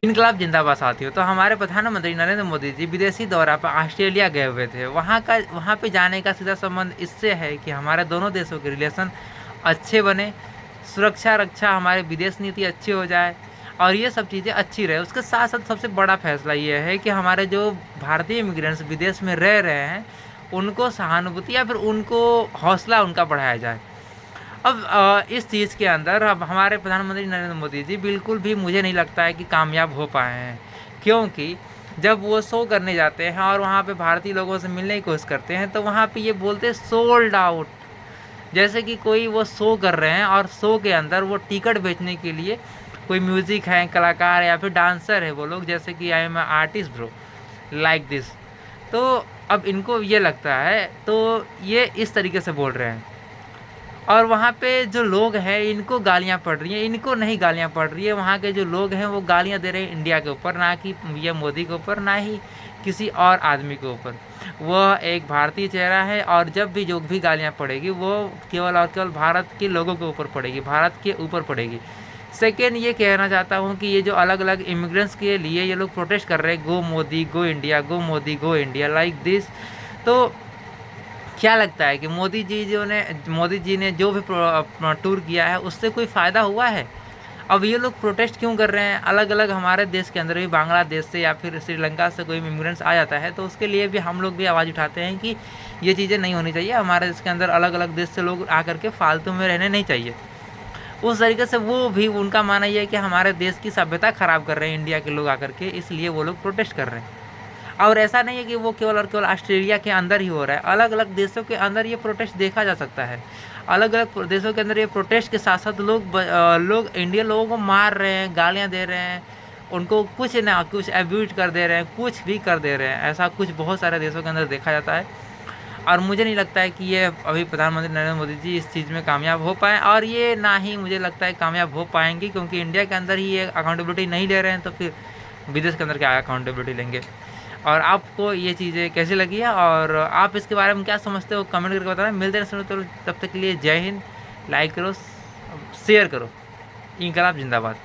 इनकलाब जिंदाबाद साथियों। तो हमारे प्रधानमंत्री नरेंद्र मोदी जी विदेशी दौरा पर ऑस्ट्रेलिया गए हुए थे। वहाँ पे जाने का सीधा संबंध इससे है कि हमारे दोनों देशों के रिलेशन अच्छे बने, सुरक्षा रक्षा, हमारी विदेश नीति अच्छी हो जाए और ये सब चीज़ें अच्छी रहे। उसके साथ साथ सबसे बड़ा फैसला ये है कि हमारे जो भारतीय इमिग्रेंट्स विदेश में रह रहे हैं उनको सहानुभूति या फिर उनको हौसला उनका बढ़ाया जाए। अब इस चीज़ के अंदर अब हमारे प्रधानमंत्री नरेंद्र मोदी जी बिल्कुल भी मुझे नहीं लगता है कि कामयाब हो पाए हैं, क्योंकि जब वो शो करने जाते हैं और वहाँ पे भारतीय लोगों से मिलने की कोशिश करते हैं तो वहाँ पे ये बोलते हैं सोल्ड आउट, जैसे कि कोई वो शो कर रहे हैं और शो के अंदर वो टिकट बेचने के लिए कोई म्यूज़िक है, कलाकार या फिर डांसर है वो लोग, जैसे कि I am artist bro like this. तो अब इनको ये लगता है तो ये इस तरीके से बोल रहे हैं और वहाँ पे जो लोग हैं इनको गालियाँ पड़ रही हैं, इनको नहीं गालियाँ पड़ रही है। वहाँ के जो लोग हैं वो गालियाँ दे रहे हैं इंडिया के ऊपर, ना कि ये मोदी के ऊपर, ना ही किसी और आदमी के ऊपर। वह एक भारतीय चेहरा है और जब भी जो भी गालियाँ पड़ेगी वो केवल और केवल भारत के लोगों के ऊपर पड़ेगी, भारत के ऊपर पड़ेगी। सेकेंड ये कहना चाहता हूँ कि ये जो अलग अलग इमिग्रेंट्स के लिए ये लोग प्रोटेस्ट कर रहे हैं, go Modi go India, go Modi go India like this, तो क्या लगता है कि मोदी जी ने जो भी टूर किया है उससे कोई फ़ायदा हुआ है? अब ये लोग प्रोटेस्ट क्यों कर रहे हैं? अलग अलग हमारे देश के अंदर भी बांग्लादेश से या फिर श्रीलंका से कोई इमिग्रेंट्स आ जाता है तो उसके लिए भी हम लोग भी आवाज़ उठाते हैं कि ये चीज़ें नहीं होनी चाहिए। हमारे देश के अंदर अलग अलग देश से लोग आकर के फालतू में रहने नहीं चाहिए। उस तरीके से वो भी उनका मानना ये है कि हमारे देश की सभ्यता ख़राब कर रहे हैं इंडिया के लोग आकर के, इसलिए वो लोग प्रोटेस्ट कर रहे हैं। और ऐसा नहीं है कि वो केवल और केवल ऑस्ट्रेलिया के अंदर ही हो रहा है, अलग अलग देशों के अंदर ये प्रोटेस्ट देखा जा सकता है। अलग अलग देशों के अंदर ये प्रोटेस्ट के साथ साथ लोग इंडियन लोगों को मार रहे हैं, गालियाँ दे रहे हैं, उनको कुछ ना कुछ एब्यूज कर दे रहे हैं, कुछ भी कर दे रहे हैं। ऐसा कुछ बहुत सारे देशों के अंदर देखा जाता है और मुझे नहीं लगता है कि ये अभी प्रधानमंत्री नरेंद्र मोदी जी इस चीज़ में कामयाब हो पाएँ और ये ना ही मुझे लगता है कामयाब हो पाएंगे, क्योंकि इंडिया के अंदर ही ये अकाउंटेबिलिटी नहीं ले रहे हैं तो फिर विदेश के अंदर क्या अकाउंटेबिलिटी लेंगे। और आपको ये चीज़ें कैसी लगी है और आप इसके बारे में क्या समझते हो कमेंट करके बताना। मिलते हैं, सुनो तो तब तक के लिए जय हिंद, लाइक करो, शेयर करो। इनकलाब जिंदाबाद।